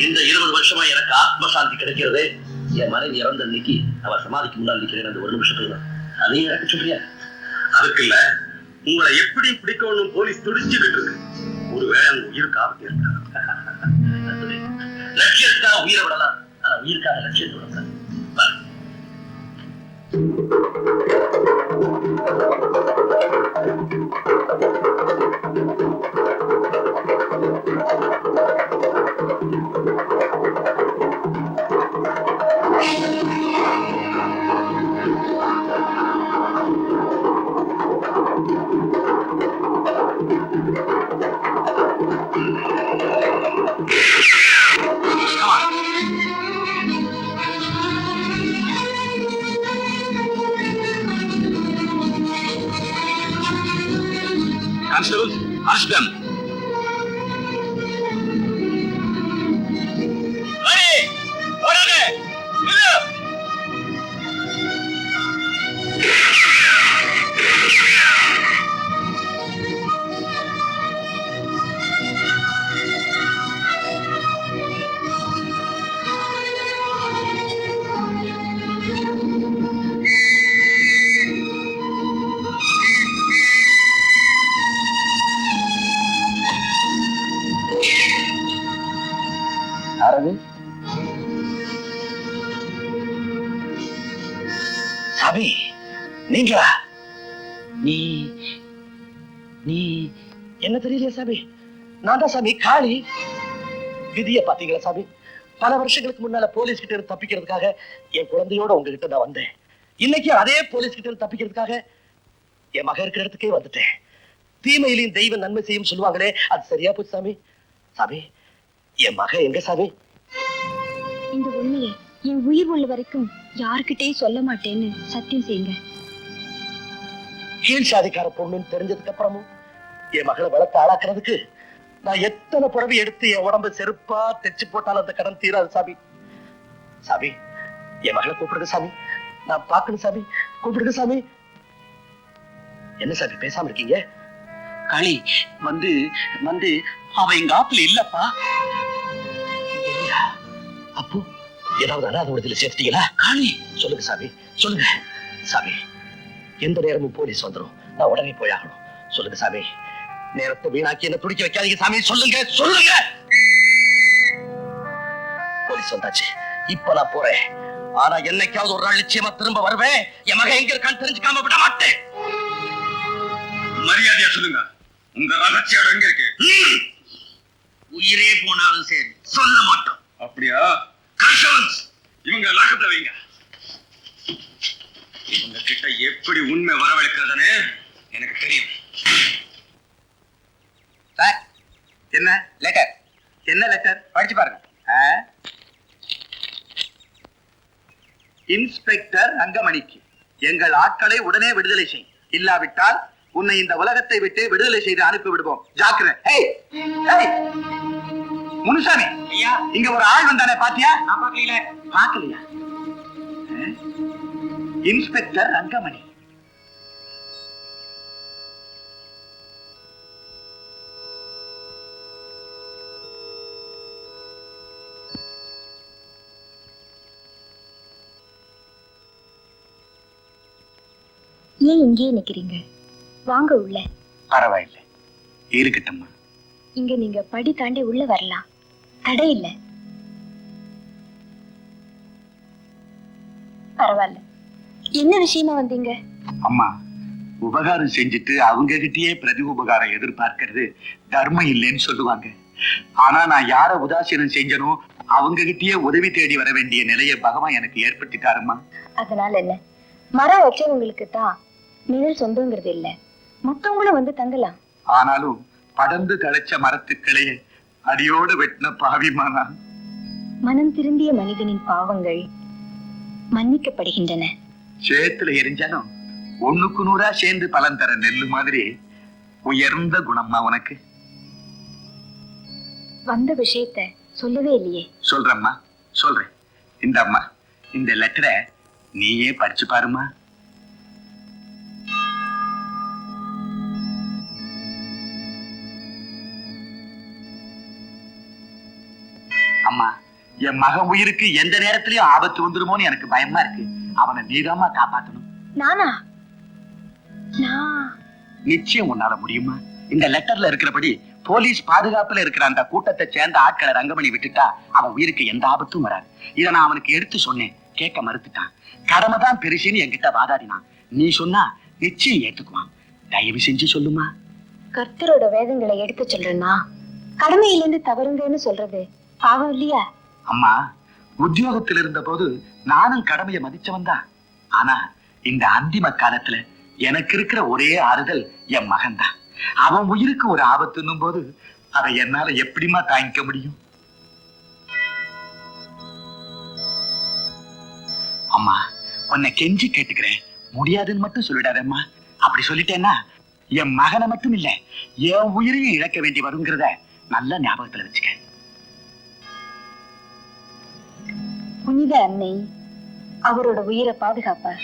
இந்த 20 வருஷமா எனக்கு ஆத்மசாந்தி கிடைக்கிறது என் மனைவி இறந்த அன்னைக்கு அவ சமாதிக்கு முன்னால் நிற்கிறேன் அந்த ஒரு நிமிஷத்துல தான். அதையும் எனக்கு சொல்றியா? அதுக்கு இல்ல, உங்களை எப்படி பிடிக்கணும் போலீஸ் துடிச்சுக்கிட்டு இருக்கு. ஒருவேளை அந்த உயிருக்கு ஆபத்து இருக்கலாம். லட்சியத்துக்காக உயிரை விடலாம், ஆனா உயிருக்காக லட்சியத்தை விடக்கூடாது. Constable, ask them. Hurry! Order! Move! சாமி, நீங்களா? நீ நீ என்ன தெரியலையா சாமி? நான் தான் சாமி, காளி. விதிய பாத்தீங்களா சாமி? பல வருஷங்களுக்கு முன்னால போலீஸ் கிட்ட இருந்து தப்பிக்கிறதுக்காக என் குழந்தையோட உங்ககிட்ட நான் வந்தேன். இன்னைக்கு அதே போலீஸ் கிட்ட இருந்து தப்பிக்கிறதுக்காக என் மகன் இருக்கிற இடத்துக்கே வந்துட்டேன். தீமையிலையும் தெய்வம் நன்மை செய்யும் சொல்லுவாங்களே, அது சரியா போச்சு சாமி. சாமி, என் மகன் எங்க சாமி? இந்த உண்மையை என் உயிர் உள்ள வரைக்கும் யாருக்கிட்டையும் சொல்ல மாட்டேன்னு சத்தியம் செய்யுங்க. கீழ் சாதிக்கார பொண்ணுன்னு தெரிஞ்சதுக்கு அப்புறமும் என் மகளை வளர்த்து ஆளாக்குறதுக்கு நான் எத்தனை புறவி எடுத்து என் உடம்பு செருப்பா தைச்சு போட்டாலும் அந்த கடன் தீராது சாமி. சாமி, என் மகளை கூப்பிடுங்க சாமி, நான் பார்க்கணும் சாமி, கூப்பிடுங்க சாமி. என்ன சாமி பேசாம இருக்கீங்க? காளி, வந்து வந்து அவ எங்க ஆப்புல இல்லப்பா. அப்போ ஏதாவது அனாதை விடுதலை சேர்த்தீங்களா? காளி, சொல்லுங்க சாமி, சொல்லுங்க சாமி. எந்த நேரமும் போலீஸ் வந்துடும், நான் உடனே போயாகணும். சொல்லுங்க சாமி, நேரத்தை வீணாக்கி என்ன துடிக்க வைக்காதீங்க சாமி. சொல்லுங்க சொல்லுங்க. போலீஸ் வந்தாச்சு, இப்ப நான் போறேன். ஆனா என்னைக்காவது ஒரு நாள் நிச்சயமா திரும்ப வருவேன். என் மகன் எங்க இருக்கான்னு தெரிஞ்சுக்காம விட மாட்டேன். மரியாதையா சொல்லுங்க, உங்க ரகசியம் எங்க இருக்கு? உயிரே போனாலும் சரி சொல்ல மாட்டோம். அப்படியா? கான்ஸ்டபிள்ஸ், இவங்க லாக்கப்ல வைங்க. இவங்க கிட்ட எப்படி உண்மை வரவழைக்கிறதுன்னு எனக்கு தெரியும். சார், என்ன லெட்டர்? என்ன லெட்டர்? படிச்சு பாருங்க. இன்ஸ்பெக்டர் ரங்கமணிக்கு எங்கள் ஆட்களை உடனே விடுதலை செய், இல்லாவிட்டால் உன்னை இந்த உலகத்தை விட்டு விடுதலை செய்து அனுப்பி விடுவோம். ஜாக்கிரதை. முனுசாமி, ஐயா, இங்க ஒரு ஆள் வந்தானே, பாத்தியா? நான் பார்க்கல. பார்க்கலையா? இன்ஸ்பெக்டர் ரங்கமணி. ஏன் இங்கேயே நிக்கிறீங்க? வாங்க உள்ள. பரவாயில்லை, இருக்கட்டும்மா. இங்க நீங்க படி தாண்டி உள்ள வரலாம், தடை இல்லை. பரவாயில்ல. என்ன விஷயமா வந்தீங்க? அம்மா, உபகாரம் செஞ்சுட்டு அவங்க கிட்டயே பிரதி உபகாரம் எதிர்பார்க்கிறது தர்மம் இல்லைன்னு சொல்லுவாங்க. ஆனா நான் யார உதாசீனம் செஞ்சனோ அவங்க கிட்டயே உதவி தேடி வர வேண்டிய நிலையை பகவான் எனக்கு ஏற்படுத்திட்டாருமா. அதனால என்ன, மரம் வச்சவங்களுக்கு தான் நிழல் சொந்தங்கிறது இல்ல, மத்தவங்களும் வந்து தங்கலாம். ஆனாலும் படர்ந்து தழைச்ச மரத்துக்களையே அடியோடு வெட்டின பாவிமானா. மனம் திரும்பிய மனிதனின் பாவங்கள் மன்னிக்கப்படுகின்றன. சேத்துல எரிஞ்சாலும் 1க்கு 100 சேர்ந்து பலன் தர நெல்லு மாதிரி உயர்ந்த குணம்மா உனக்கு. வந்த விஷயத்தை சொல்லவே இல்லையே. சொல்றம்மா, சொல்றேன். இந்த அம்மா, இந்த லெட்டரை நீயே படிச்சு பாருமா. அம்மா, என் மகன் உயிருக்கு எந்த நேரத்திலயும் ஆபத்து வந்துருமோன்னு எனக்கு பயமா இருக்கு. அவனை நீதாம்மா காப்பாத்தணும். நானா? நான் நிச்சயம் உன்னால முடியுமா? இந்த லெட்டர்ல இருக்கிறபடி போலீஸ் பாதுகாப்புல இருக்கிற அந்த கூட்டத்தை சேர்ந்த ஆட்களை ரங்கமணி விட்டுட்டா அவன் உயிருக்கு எந்த ஆபத்தும் வராது. இதை நான் அவனுக்கு எடுத்து சொன்னேன், கேட்க மறுத்துட்டான். கடமைதான் பெருசுன்னு என்கிட்ட வாதாடினான். நீ சொன்னா நிச்சயம் ஏத்துக்குவான். தயவு செஞ்சு சொல்லுமா. கர்த்தரோட வேதங்களை எடுத்து சொல்றேன்னா கடமையிலிருந்து தவறுங்கன்னு சொல்றது பாவம் இல்லையா? அம்மா, உத்தியோகத்தில் இருந்த போது நானும் கடமையை மதிச்சவன் தான். ஆனா இந்த அந்திம காலத்துல எனக்கு இருக்கிற ஒரே ஆறுதல் என் மகன் தான். அவன் உயிருக்கு ஒரு ஆபத்துன்னும் போது அதை என்னால எப்படிமா தாங்கிக்க முடியும்? அம்மா, உன்னை கெஞ்சி கேட்டுக்கிறேன், முடியாதுன்னு மட்டும் சொல்லிடாதம்மா. அப்படி சொல்லிட்டேன்னா என் மகனை மட்டும் இல்ல, என் உயிரையும் இழக்க வேண்டி வருங்கிறத நல்ல ஞாபகத்துல வச்சுக்க. புனித அன்னை அவரோட உயிரை பாதுகாப்பா.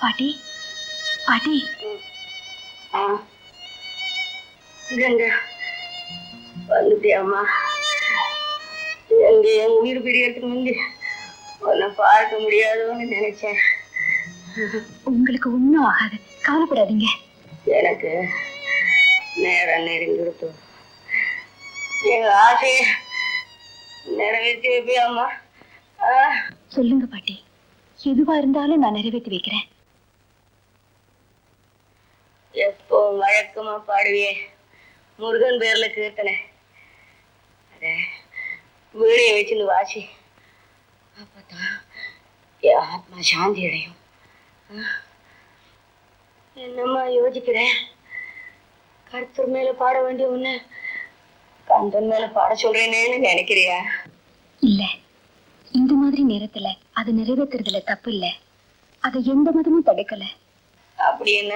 பாட்டி, பாட்டி. வந்துட்டியாம்மா? எங்க என் உயிர் பிரியறதுக்கு முந்தி உன்னை பார்க்க முடியாதோன்னு நினைச்சேன். உங்களுக்கு ஒண்ணும் ஆகாது, கவலைப்படாதீங்க. எனக்கு நேரம் நெருங்கிடுத்து. எங்க ஆசையை நிறைவேற்றி வைப்பியாம்மா? சொல்லுங்க பாட்டி, எதுவா இருந்தாலும் நான் நிறைவேற்றி வைக்கிறேன். எப்போ வழக்கமா பாடுவியே முருகன் பேர்ல கீர்த்தனை, அத வீடிய வச்சுன்னு வாசி. அப்பதான் என் ஆத்மா சாந்தி அடையும். என்னம்மா யோசிக்கிறேன்? கர்த்தர் மேல பாட வேண்டிய உன்ன கந்தன் மேல பாட சொல்றேனேன்னு நினைக்கிறியா? இல்ல, இந்த மாதிரி நேரத்துல அது நிறைவேற்றுறதுல தப்பு இல்ல. அதை எந்த மதமும் தடுக்கல. அப்படி என்ன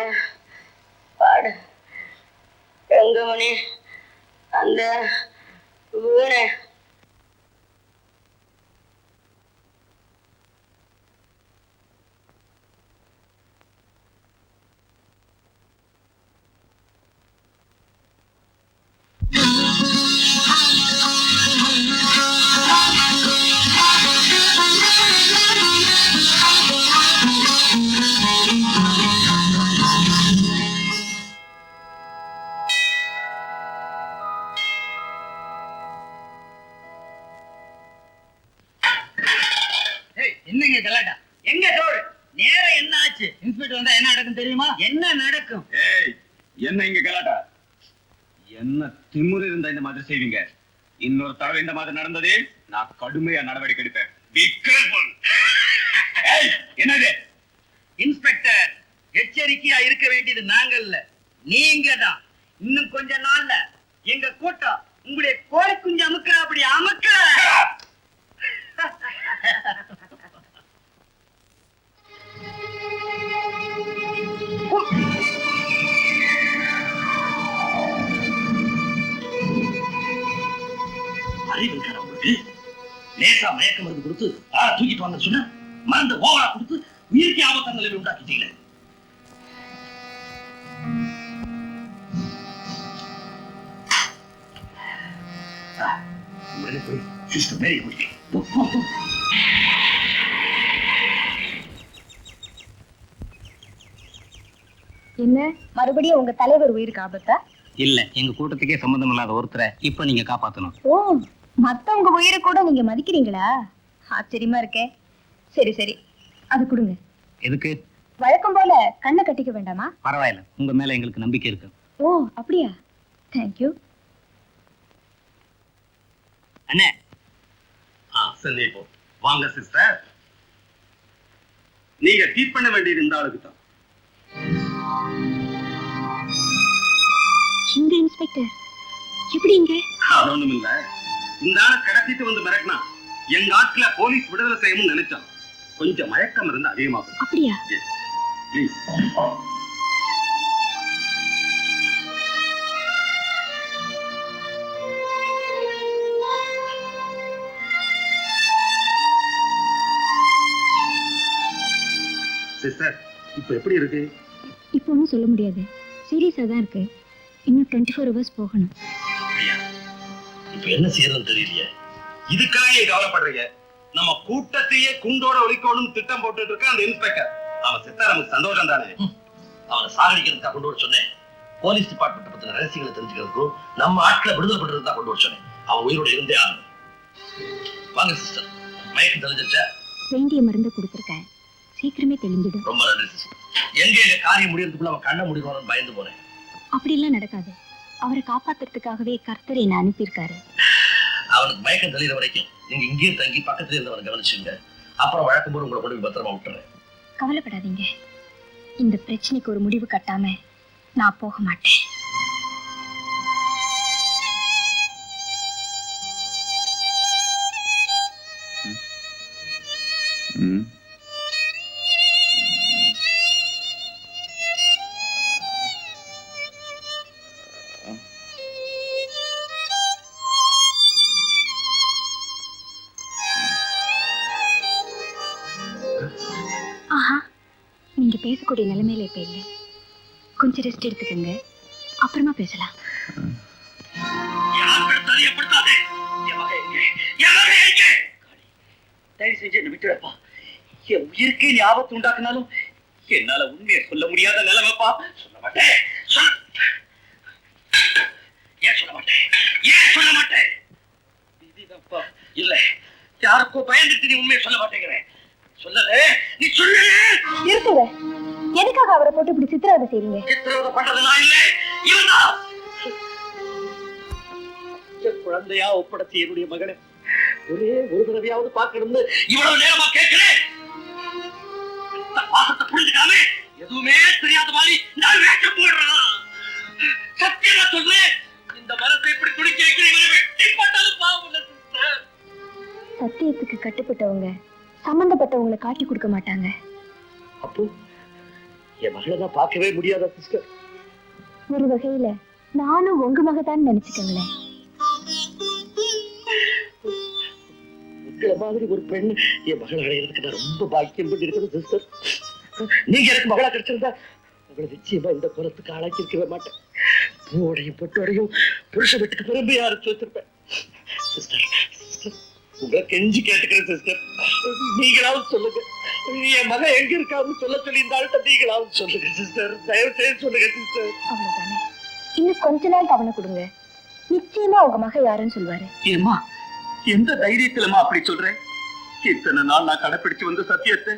பாடு ரங்கமணி. அந்த வீணை என்னங்க கலாட்டா? எங்க தோடு? நேரம் என்ன ஆச்சு? இன்ஸ்பெக்டர் வந்தா என்ன நடக்கும் தெரியுமா? என்ன நடக்கும்? ஏய், என்ன இங்க கலாட்டா? என்ன திமிரு இருந்தா இந்த மாதிரி செய்வீங்க? இன்னொரு தடவை இந்த மாதிரி நடந்தது நான் கடுமையா நடவடிக்கை எடுப்பேன். Be careful. ஏய், என்னது? இன்ஸ்பெக்டர், எச்சரிக்கையா இருக்க வேண்டியது நாங்கல்ல, நீங்க தான். இன்னும் கொஞ்ச நாள்ல எங்க கூட்டம் உங்களுடைய கோழி குஞ்சு அமுக்குற அப்படி அமுக்க. அறிவுக்கார உங்களுக்கு லேசா மயக்க மருந்து கொடுத்து தூக்கிட்டு வாங்க சொன்ன மருந்து ஓவரா கொடுத்து உயிர்க்கு ஆபத்தான நிலைமை உண்டாக்கிட்டீங்களே. உடனே போய் சிஸ்டர் மேரி குடிக்க. என்ன மறுபடியும் உங்க தலைவர் உயிருக்கு ஆபத்தா? இல்ல, எங்க கூட்டத்துக்கே சம்பந்தம் இல்லாத ஒருத்தரை இப்ப நீங்க காப்பாத்தணும். ஓ, மத்தவங்க உயிரை கூட நீங்க மதிக்கிறீங்களா? ஆச்சரியமா இருக்கே. சரி சரி, அது கொடுங்க. எதுக்கு? வழக்கம் போல கண்ணை கட்டிக்க வேண்டாமா? பரவாயில்ல, உங்க மேல எங்களுக்கு நம்பிக்கை இருக்கு. ஓ அப்படியா? தேங்க்யூ. அண்ணே சந்தேகம் வாங்க சிஸ்டர். நீங்க ட்ரீட் பண்ண வேண்டியது இந்த ஆளுக்கு தான். இங்க இன்ஸ்பெக்டர் எப்படி இங்க? அது ஒண்ணும் இல்ல, இந்த ஆளை கடத்திட்டு வந்து மிரட்டினா எங்க ஆட்களை போலீஸ் விடுதலை செய்யணும்னு நினைச்சான். கொஞ்சம் மயக்கம் இருந்து அதிகமாகும். அப்படியா? ப்ளீஸ். சிஸ்டர், இப்ப எப்படி இருக்கு? இப்போ ஒன்றும் சொல்ல முடியாது, சீரியஸா தான் இருக்கு. இன்னும் 24 hours போகணும். இப்ப என்ன செய்யறதுன்னு தெரியலையே. இதுக்காக ஏன் கவலைப்படுறீங்க? நம்ம கூட்டத்தையே குண்டோட ஒழிக்கணும் திட்டம் போட்டுட்டு இருக்க அந்த இன்ஸ்பெக்டர். அவன் செத்தா நமக்கு சந்தோஷம் தானே. அவனை சாகடிக்கிறதுக்காக கொண்டு வர சொன்னேன். போலீஸ் டிபார்ட்மெண்ட் பத்தின ரகசியங்களை தெரிஞ்சுக்கிறதுக்கும் நம்ம ஆட்களை விடுதலை பண்றதுதான் கொண்டு வர சொன்னேன். அவன் உயிரோட இருந்தே ஆகணும். வாங்க சிஸ்டர், மயக்கம் தெளிஞ்சிருச்சா? வேண்டிய மருந்து கொடுத்துருக்கேன், சீக்கிரமே தெளிஞ்சிடும். ரொம்ப நன்றி சிஸ்டர். எங்க எங்க காரியம் முடியறதுக்குள்ள அவன் கண்ணை முடிவானு பயந்து போனேன். அப்படிலாம் நடக்காது. அவரை காப்பாத்துறதுக்காகவே கர்த்தர் என்ன அனுப்பியிருக்காரு. அவனுக்கு மயக்கம் தெளிகிற வரைக்கும் நீங்க இங்கேயே தங்கி பக்கத்துல இருந்தவனை கவனிச்சுங்க. அப்புறம் வழக்கம் போது உங்களை கொண்டு போய் பத்திரமா விட்டுறேன். கவலைப்படாதீங்க, இந்த பிரச்சனைக்கு ஒரு முடிவு கட்டாம நான் போக மாட்டேன். ஆஹா, நீங்க பேசக்கூடிய நிலைமையில இப்ப இல்லை. கொஞ்சம் ரெஸ்ட் எடுத்துக்கங்க, அப்புறமா பேசலாம். தயவு செஞ்சு என்ன விட்டுடப்பா. என் உயிருக்கு நீ ஆபத்து உண்டாக்குனாலும் என்னால உண்மையை சொல்ல முடியாத நிலைமைப்பா. சொல்ல மாட்டேன். ஏன் சொல்ல மாட்டேன்? ஏன் சொல்ல மாட்டேன்? இதுதான்ப்பா. இல்ல, யாருக்கோ பயந்துட்டு நீ உண்மையை சொல்ல மாட்டேங்கிறேன். சொல்லல, நீ சொல்லு. இருக்குங்க, எதுக்காக அவரை போட்டு இப்படி சித்திரவதை செய்றீங்க? சித்திரவதை பண்றது நான் இல்லை, இவன்தான். குழந்தையா ஒப்படைச்சி என்னுடைய மகனை ஒரே ஒரு தடவையாவது பார்க்கணும்னு இவ்வளவு நேரமா கேட்கிறேன். பாசத்தை புரிஞ்சுக்காம எதுவுமே தெரியாத மாதிரி நான் வேஷம் போடுறான். சத்தியமா சொல்லு, இந்த மனத்தை இப்படி துடிக்க வைக்கிற இவரை வெட்டி போட்டாலும் பாவம் இல்ல சிஸ்டர். சத்தியத்துக்கு கட்டுப்பட்டவங்க சம்பந்தப்பட்டவங்களை காட்டி கொடுக்க மாட்டாங்க. அப்போ என் மகளை நான் பார்க்கவே முடியாத சிஸ்டர். ஒரு வகையில நானும் உங்க மகதான் நினைச்சுக்கங்களேன். உங்களை மாதிரி ஒரு பெண் என் மகள் அடையிறதுக்கு நான் ரொம்ப பாக்கியம் பண்ணி இருக்கிறேன் சிஸ்டர். நீங்க எனக்கு மகளா கிடைச்சிருந்தா உங்களை நிச்சயமா இந்த குலத்துக்கு ஆளாக்கி இருக்கவே மாட்டேன். பூவோடையும் பொட்டோடையும் புருஷ வீட்டுக்கு பெருமையா அரைச்சு வச்சிருப்பேன் சிஸ்டர். உங்களை கெஞ்சி கேட்டுக்கிறேன் சிஸ்டர், நீங்களாவது சொல்லுங்க. என் மகன் எங்க இருக்கான்னு சொல்ல சொல்லி இந்த ஆள்கிட்ட நீங்களாவது சொல்லுங்க சிஸ்டர். தயவு செய்து சொல்லுங்க சிஸ்டர். அவ்வளவுதானே, இன்னும் கொஞ்ச நாள் கவனை கொடுங்க, நிச்சயமா உங்க மகன் யாருன்னு சொல்லுவாரு. ஏமா, எந்த தைரியத்திலமா அப்படி சொல்றேன்? இத்தனை நாள் நான் கடைப்பிடிச்சு வந்த சத்தியத்தை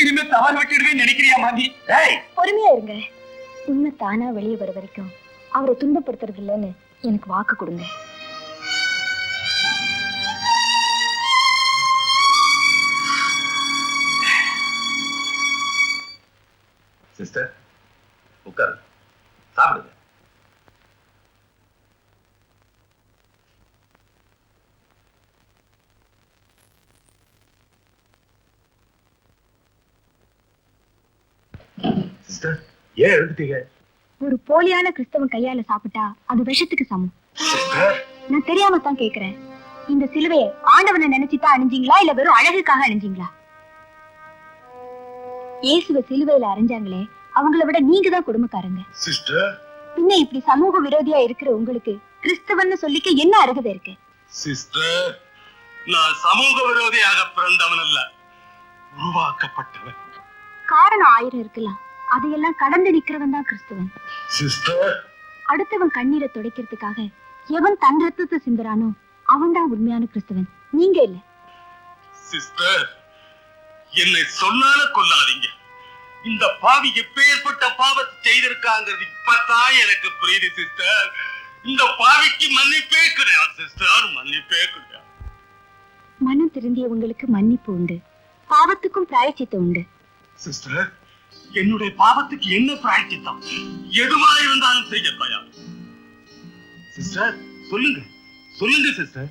இனிமே தவறு விட்டுடுவேன்னு நினைக்கிறியா மாமி? பொறுமையா இருங்க, உண்மை தானா வெளியே வர வரைக்கும் அவரை துன்பப்படுத்துறது இல்லைன்னு எனக்கு வாக்கு கொடுங்க. சிஸ்டர், உட்காரு, சாப்பிடுங்க. சிஸ்டர், ஏன் எழுதிட்டீங்க? ஒரு போலியான கிறிஸ்தவன் கையால சாப்பிட்டா அது விஷத்துக்கு சமம். நான் தெரியாம தான் கேக்குறேன், இந்த சிலுவையை ஆண்டவனை நினைச்சுதான் அணிஞ்சீங்களா இல்ல வெறும் அழகுக்காக அணிஞ்சீங்களா? இயேசுவை சிலுவையில அரைஞ்சாங்களே, அவங்கள விட நீங்க தான் கொடுமைக்காரங்க சிஸ்டர். பின்ன இப்படி சமூக விரோதியா இருக்கிற உங்களுக்கு கிறிஸ்தவன்னு சொல்லிக்க என்ன அருகதை இருக்கு? சிஸ்டர், நான் சமூக விரோதியாக பிறந்தவன் அல்ல, உருவாக்கப்பட்டவன். காரணம் 1000 இருக்கலாம், அதையெல்லாம் கடந்து நிக்கிறவன் தான் கிறிஸ்தவன். சிஸ்டர், அடுத்தவன் கண்ணீரை துடைக்கிறதுக்காக எவன் தன் ரத்தத்தை சிந்துறானோ அவன் தான் உண்மையான கிறிஸ்தவன், நீங்க இல்ல. சிஸ்டர், என்னை சொன்னால கொல்லாதீங்க. இந்த பாவி எப்பேற்பட்ட பாவத்தை செய்திருக்காங்கிறது இப்பதான் எனக்கு புரியுது சிஸ்டர். இந்த பாவிக்கு மன்னிப்பே கிடையாது சிஸ்டர், மன்னிப்பே கிடையாது. மனம் திருந்திய உங்களுக்கு மன்னிப்பு உண்டு, பாவத்துக்கும் பிராயச்சித்தம் உண்டு. சிஸ்டர், என்னுடைய பாவத்துக்கு என்ன பிராயச்சித்தம்? எதுவா இருந்தாலும் செய்ய தயார். சிஸ்டர், சொல்லுங்க சொல்லுங்க சிஸ்டர்.